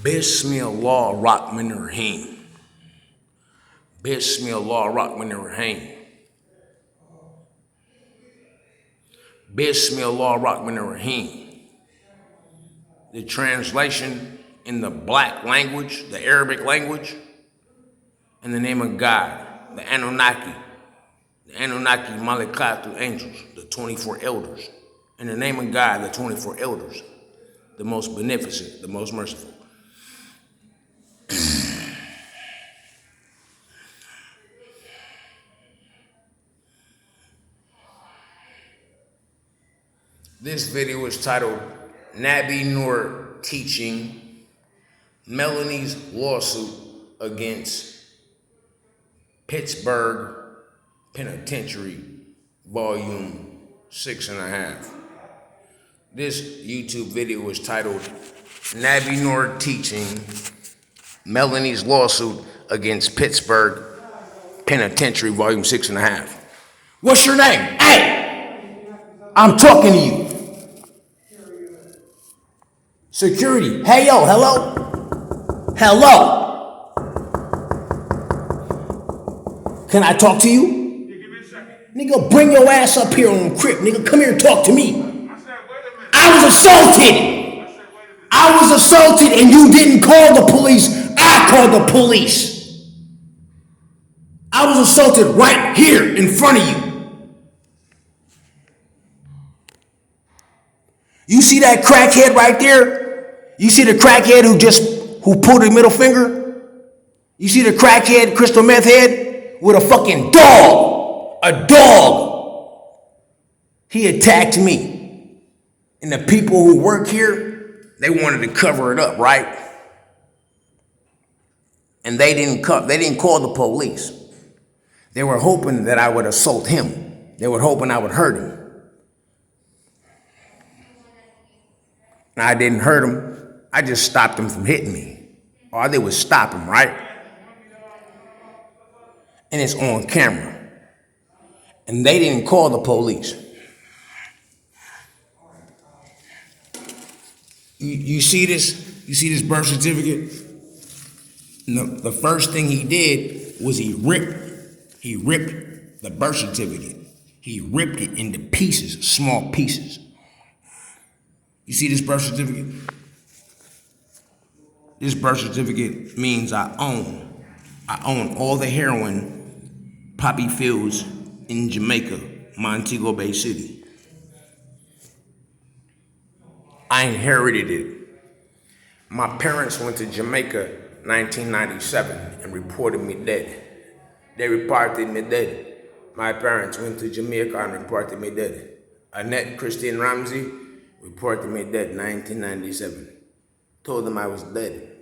Bismillah Rahman Rahim. Bismillah Rahman Rahim. Bismillah Rahman Rahim. The translation in the black language, the Arabic language, in the name of God, the Anunnaki Malakatu angels, the 24 elders. In the name of God, the 24 elders, the most beneficent, the most merciful. This video is titled Nabinur Teaching Melani's Lawsuit Against Pittsburgh Penitentiary, Volume 6.5. This YouTube video is titled Nabinur Teaching Melani's Lawsuit Against Pittsburgh Penitentiary, Volume 6.5. What's your name? Hey! I'm talking to you. Security. Hey, yo, hello? Hello? Can I talk to you? Nigga, bring your ass up here on Crip. Nigga, come here and talk to me. I was assaulted and you didn't call the police. I called the police. I was assaulted right here in front of you. You see that crackhead right there? You see the crackhead who pulled the middle finger? You see the crackhead, crystal meth head with a fucking dog? A dog. He attacked me. And the people who work here, they wanted to cover it up, right? And they didn't call the police. They were hoping that I would assault him. They were hoping I would hurt him. And I didn't hurt him. I just stopped him from hitting me. All I did was stop him, right? And it's on camera. And they didn't call the police. You see this? You see this birth certificate? No, the first thing he did was he ripped the birth certificate. He ripped it into pieces, small pieces. You see this birth certificate? This birth certificate means I own all the heroin poppy fields in Jamaica, Montego Bay City. I inherited it. My parents went to Jamaica 1997 and reported me dead. They reported me dead. My parents went to Jamaica and reported me dead. Annette Christine Ramsey reported me dead 1997. Told them I was dead.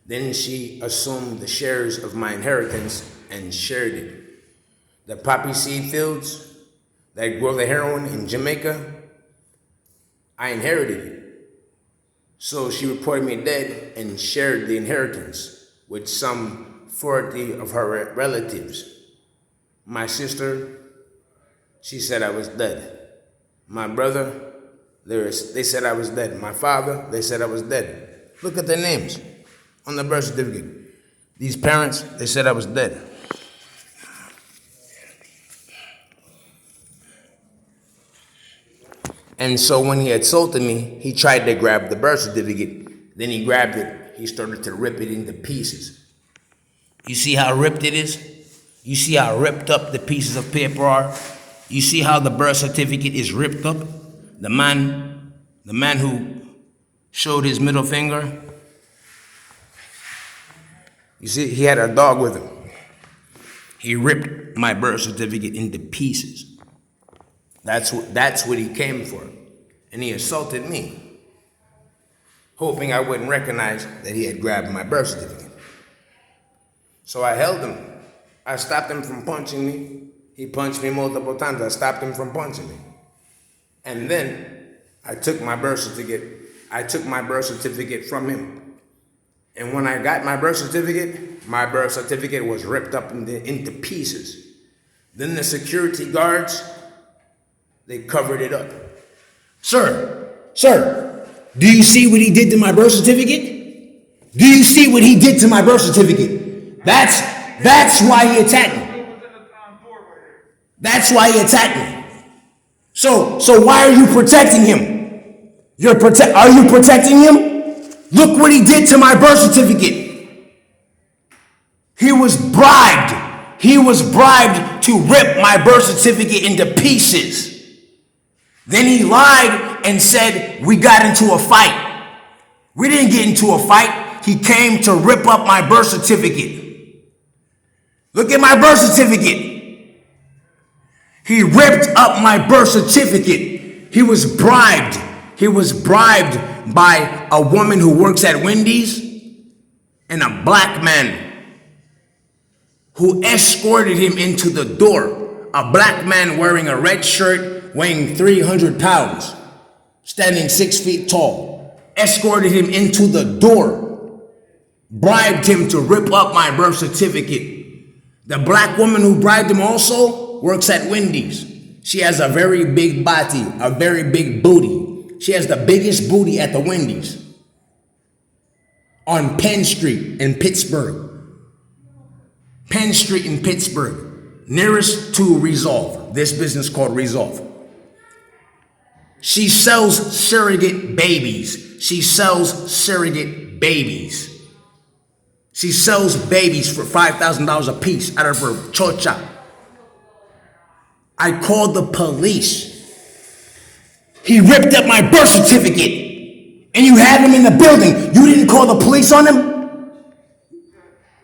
Then she assumed the shares of my inheritance and shared it. The poppy seed fields that grow the heroin in Jamaica, I inherited it. So she reported me dead and shared the inheritance with some 40 of her relatives. My sister, she said I was dead. My brother, they said I was dead. My father, they said I was dead. Look at their names on the birth certificate. These parents, they said I was dead. And so when he assaulted me, he tried to grab the birth certificate. Then he grabbed it. He started to rip it into pieces. You see how ripped it is? You see how ripped up the pieces of paper are? You see how the birth certificate is ripped up? The man who showed his middle finger, you see, he had a dog with him. He ripped my birth certificate into pieces. That's what he came for. And he assaulted me, hoping I wouldn't recognize that he had grabbed my birth certificate. So I held him. I stopped him from punching me. He punched me multiple times. I stopped him from punching me. And then I took my birth certificate from him. And when I got my birth certificate was ripped up into pieces. Then the security guards, they covered it up. Sir, do you see what he did to my birth certificate? Do you see what he did to my birth certificate? That's why he attacked me. That's why he attacked me. So why are you protecting him? Are you protecting him? Look what he did to my birth certificate. He was bribed. He was bribed to rip my birth certificate into pieces. Then he lied and said we got into a fight. We didn't get into a fight. He came to rip up my birth certificate. Look at my birth certificate. He ripped up my birth certificate. He was bribed. He was bribed by a woman who works at Wendy's and a black man who escorted him into the door. A black man wearing a red shirt, weighing 300 pounds, standing 6 feet tall, escorted him into the door, bribed him to rip up my birth certificate. The black woman who bribed him also works at Wendy's. She has a very big body, a very big booty. She has the biggest booty at the Wendy's on Penn Street in Pittsburgh. Penn Street in Pittsburgh, nearest to Resolve, this business called Resolve. She sells surrogate babies. She sells surrogate babies. She sells babies for $5,000 a piece out of her chocha. I called the police. He ripped up my birth certificate and you had him in the building. You didn't call the police on him?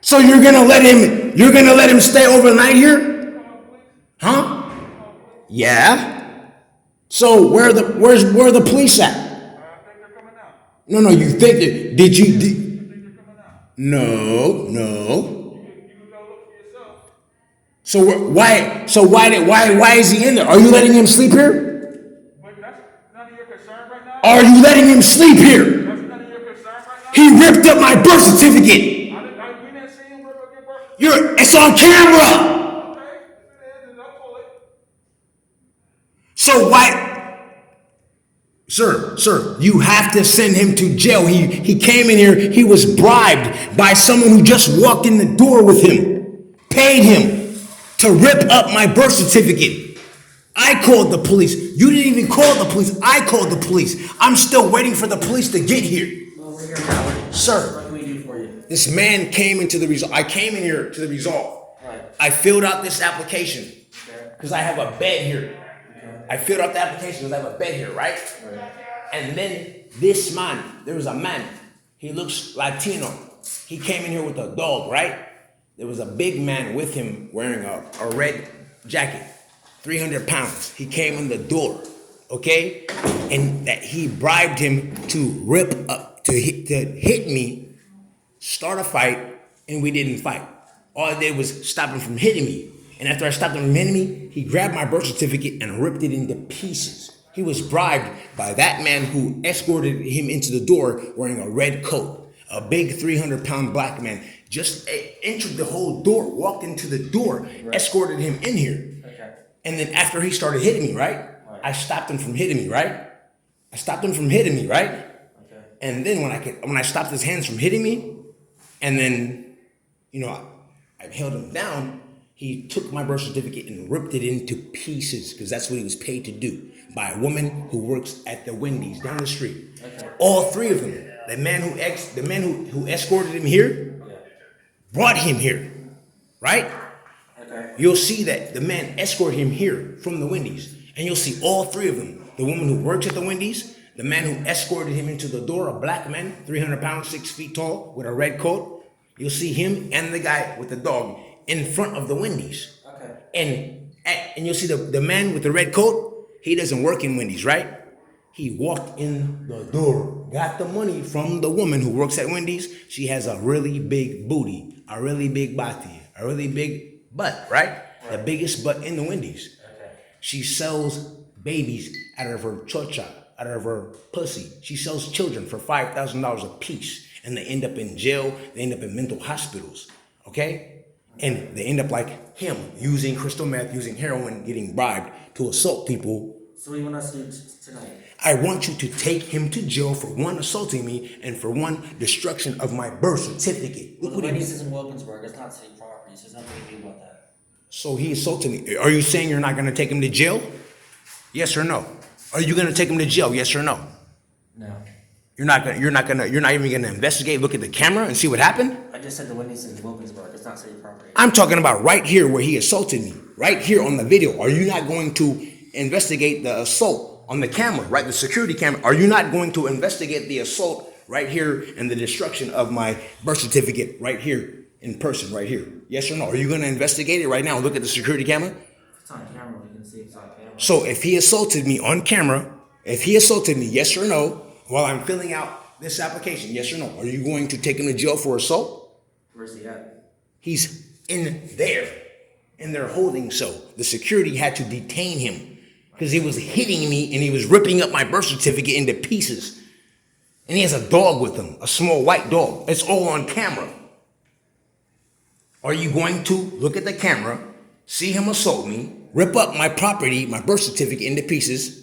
So you're gonna let him stay overnight here? Huh? Yeah. So where are the police at? No, you think it? Did you? No. So why is he in there? Are you letting him sleep here? That's none of your concern right now. Are you letting him sleep here? That's none of your concern right now. He ripped up my birth certificate. We didn't see him rip up your birth certificate. It's on camera. Okay, if it is, I'll pull it. So why? Sir, you have to send him to jail. He came in here, he was bribed by someone who just walked in the door with him, paid him to rip up my birth certificate. I called the police. You didn't even call the police. I called the police. I'm still waiting for the police to get here. Well, we're here now. Sir, What can we do for you? this man came into the Resolve. I came in here to the Resolve. Right. I filled out this application Okay. because I have a bed here. Okay. I filled out the application because I have a bed here, right? Right. And then this man, there was a man, he looks Latino. He came in here with a dog, right? There was a big man with him wearing a red jacket, 300 pounds. He came in the door, okay? And that he bribed him to rip up, to hit me, start a fight, and we didn't fight. All I did was stop him from hitting me. And after I stopped him from hitting me, he grabbed my birth certificate and ripped it into pieces. He was bribed by that man who escorted him into the door wearing a red coat. A big 300-pound black man just entered the whole door, walked into the door, right, escorted him in here. Okay. And then after he started hitting me, right? I stopped him from hitting me, right? Okay. And then when I stopped his hands from hitting me, and then, I held him down, he took my birth certificate and ripped it into pieces because that's what he was paid to do by a woman who works at the Wendy's down the street. Okay. All three of them. The man who escorted him here brought him here, right? Okay. You'll see that the man escorted him here from the Wendy's, and you'll see all three of them. The woman who works at the Wendy's, the man who escorted him into the door, a black man, 300 pounds, 6 feet tall, with a red coat. You'll see him and the guy with the dog in front of the Wendy's. Okay. And you'll see the man with the red coat, he doesn't work in Wendy's, right? He walked in the door, got the money from the woman who works at Wendy's. She has a really big booty, a really big body, a really big butt, right? The biggest butt in the Wendy's. Okay. She sells babies out of her chocha, out of her pussy. She sells children for $5,000 a piece, and they end up in jail. They end up in mental hospitals, okay? And they end up like him, using crystal meth, using heroin, getting bribed to assault people. So what do you want us to do tonight? I want you to take him to jail for one, assaulting me, and for one, destruction of my birth certificate. Well, Look the what he Wendy's is in Wilkinsburg. It's not city property, so there's nothing you can do about that. So he assaulted me. Are you saying you're not going to take him to jail? Yes or no? Are you going to take him to jail? Yes or no? No. You're not even going to investigate, look at the camera and see what happened? I just said the Wendy's is in Wilkinsburg. It's not city property. I'm talking about right here where he assaulted me. Right here on the video. Are you not going to investigate the assault on the camera, right? The security camera. Are you not going to investigate the assault right here and the destruction of my birth certificate right here in person, right here? Yes or no? Are you going to investigate it right now and look at the security camera? If it's on camera, we can see it's on camera. So if he assaulted me on camera, if he assaulted me, yes or no, while I'm filling out this application, yes or no, are you going to take him to jail for assault? Where's he at? He's in their holding cell. The security had to detain him because he was hitting me and he was ripping up my birth certificate into pieces. And he has a dog with him, a small white dog. It's all on camera. Are you going to look at the camera, see him assault me, rip up my property, my birth certificate into pieces?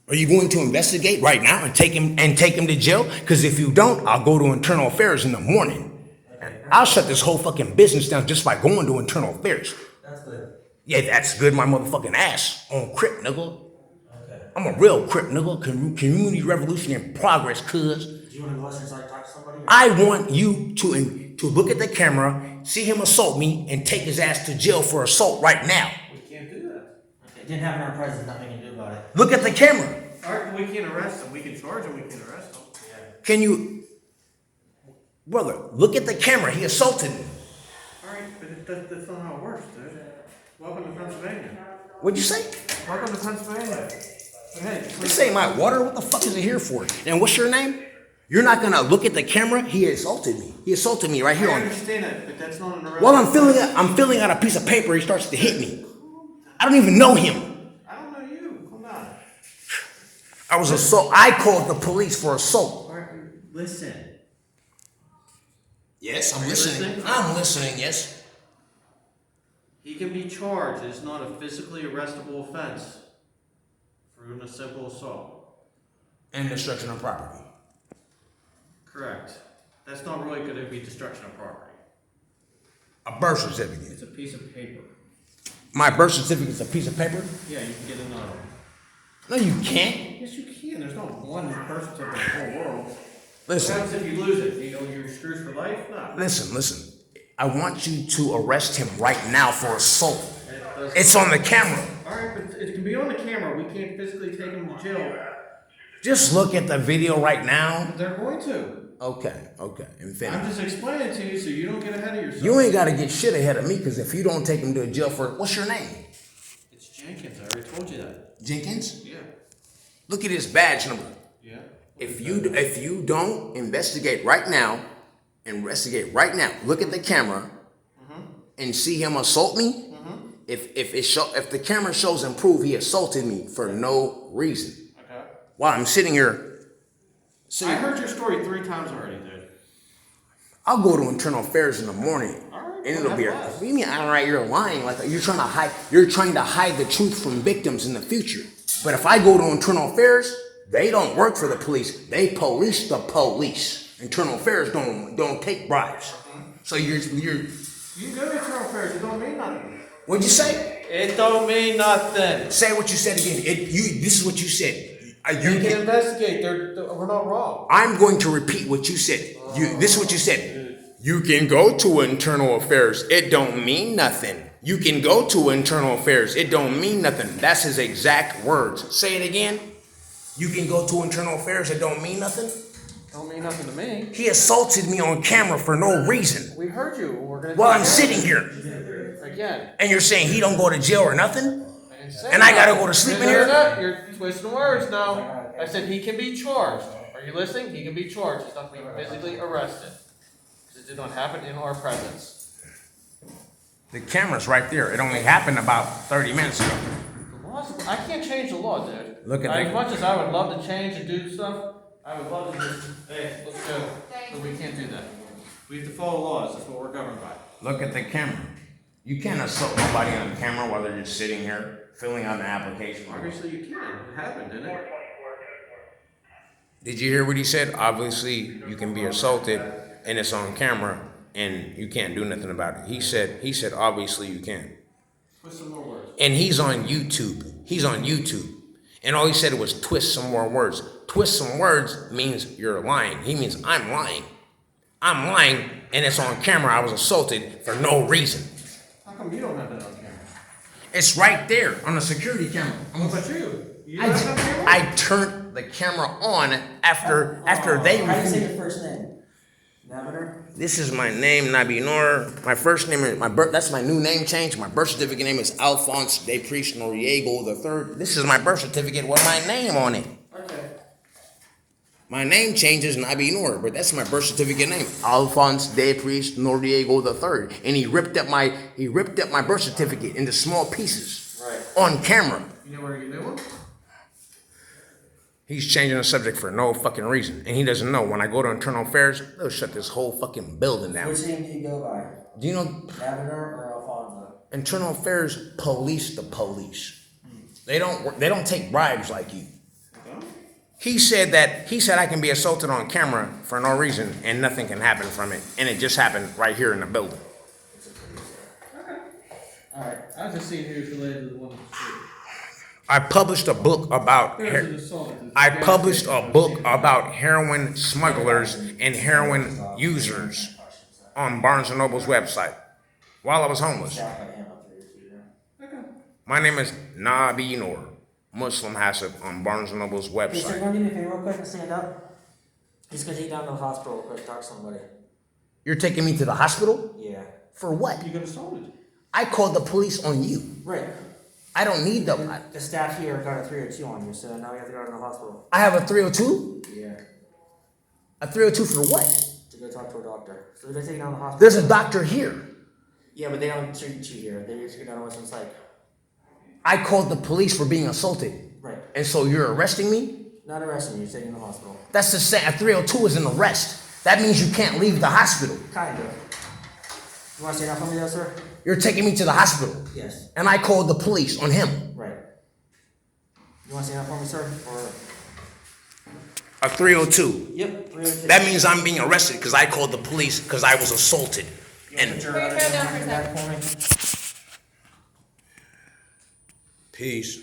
Are you going to investigate right now and take him to jail? Because if you don't, I'll go to internal affairs in the morning. And I'll shut this whole fucking business down just by going to internal affairs. That's good. Yeah, that's good, my motherfucking ass. On Crip, nigga. Okay. I'm a real Crip, nigga. Community revolution in progress, cuz. Do you want to go outside talk to somebody? I want you to look at the camera, see him assault me, and take his ass to jail for assault right now. We can't do that. Okay. It didn't happen in our presence. Nothing you can do about it. Look at the camera. All right, we can't arrest him. We can charge him. We can arrest him. Yeah. Can you, brother, look at the camera. He assaulted me. All right, but that's not how it works, dude. Welcome to Pennsylvania. What'd you say? Welcome to Pennsylvania. Hey, This ain't my water. What the fuck is it here for? And what's your name? You're not gonna look at the camera? He assaulted me. He assaulted me right here I on. understand that, but that's not an arrest. While I'm filling out a piece of paper, he starts to hit me. I don't even know him. I don't know you. Come on. I called the police for assault. All right, listen. Yes, I'm Are you listening? I'm listening, yes. He can be charged. It's not a physically arrestable offense for a simple assault. And destruction of property. Correct. That's not really going to be destruction of property. A birth certificate. It's a piece of paper. My birth certificate's a piece of paper? Yeah, you can get another one. No, you can't. Yes, you can. There's not one person in the whole world. What Listen, happens if you lose it? You're screwed for life? No. listen. I want you to arrest him right now for assault. It doesn't- It's on the camera. All right, but it can be on the camera. We can't physically take him to jail. Just look at the video right now. They're going to. Okay. I'm Infinity. just explaining to you so you don't get ahead of yourself. You ain't gotta get shit ahead of me, because if you don't take him to jail for, what's your name? It's Jenkins. I already told you that. Jenkins? Yeah. Look at his badge number. Yeah. If you don't investigate right now, look at the camera and see him assault me. If the camera shows and prove he assaulted me for no reason, Okay. while I'm sitting here, I heard your story 3 times already, dude. I'll go to internal affairs in the morning, All right, and well, it'll be. that's What less. do you mean? All right, you're lying. Like you're trying to hide the truth from victims in the future. But if I go to internal affairs, they don't work for the police. They police the police. Internal affairs don't take bribes. So you're. You go to internal affairs. It don't mean nothing. What'd you say? It don't mean nothing. Say what you said again. This is what you said. You can investigate. We're not wrong. I'm going to repeat what you said. This is what you said. You can go to internal affairs. It don't mean nothing. You can go to internal affairs. It don't mean nothing. That's his exact words. Say it again. You can go to internal affairs. It don't mean nothing. Don't mean nothing to me. He assaulted me on camera for no reason We heard you. We're gonna. while I'm sitting here. Again. And you're saying he don't go to jail or nothing? I didn't say And I gotta that. go to sleep in No, here? no, you're twisting words now. I said he can be charged. Are you listening? He can be charged. He's not being physically arrested. Because it did not happen in our presence. The camera's right there. It only happened about 30 minutes ago. The laws, I can't change the law, dude. Look at As that. much as I would love to change and do stuff, I would love to just, hey, let's go. But we can't do that. We have to follow laws. That's what we're governed by. Look at the camera. You can't assault nobody on camera while they're just sitting here filling out an application. Obviously you can. It happened, didn't it? Did you hear what he said? Obviously, you can be assaulted, and it's on camera, and you can't do nothing about it. He said, obviously you can. Twist some more words. And he's on YouTube. He's on YouTube. And all he said was twist some more words. Twist some words means you're lying. He means I'm lying. I'm lying, and it's on camera. I was assaulted for no reason. How come you don't have that on camera? It's right there on the security camera. What about you? You don't have that on camera? I turned the camera on after they. How do you say your first name? Nabinur? This is my name, Nabinur. My first name is that's my new name change. My birth certificate name is Alphonse de Priest Noriego III. This is my birth certificate with my name on it. Okay. My name changes Nabinur, but that's my birth certificate name, Alphonse de Priest Noriego III. And he ripped up my birth certificate into small pieces. Right. On camera. You know where you new one? He's changing the subject for no fucking reason. And he doesn't know. When I go to internal affairs, they'll shut this whole fucking building down. Which name do you go by? Do you know Nabinur or Alfonso? internal affairs police the police? They don't take bribes like you. He said I can be assaulted on camera for no reason and nothing can happen from it. And it just happened right here in the building. Okay. Alright. I was just seeing who was related to the one. I published a book about There's an assault. heroin smugglers and heroin users on Barnes & Noble's website while I was homeless. Okay. My name is Nabinur, Muslim Hasib on Barnes & Noble's Hey, sir, website. you want to do me a favor real quick and stand up? He's gonna take you down to the hospital real quick, talk to somebody. You're taking me to the hospital? Yeah. For what? You got assaulted. I called the police on you. Right. I don't need them. The staff here got a 302 on you, so now we have to go to the hospital. I have a 302? Yeah. A 302 for what? To go talk to a doctor. So they're gonna take you down to the hospital. There's a doctor here. Yeah, but they don't treat you here. They just go down to Western Psych. I called the police for being assaulted. Right. And so you're arresting me? Not arresting you, you're taking you to the hospital. That's the same. A 302 is an arrest. That means you can't leave the hospital. Kind of. You wanna say that for me though, sir? You're taking me to the hospital. Yes. And I called the police on him. Right. You wanna say that for me, sir? Or A 302. Yep, 302. That means I'm being arrested because I called the police because I was assaulted. You wanna And put your other name on your back for me? peace.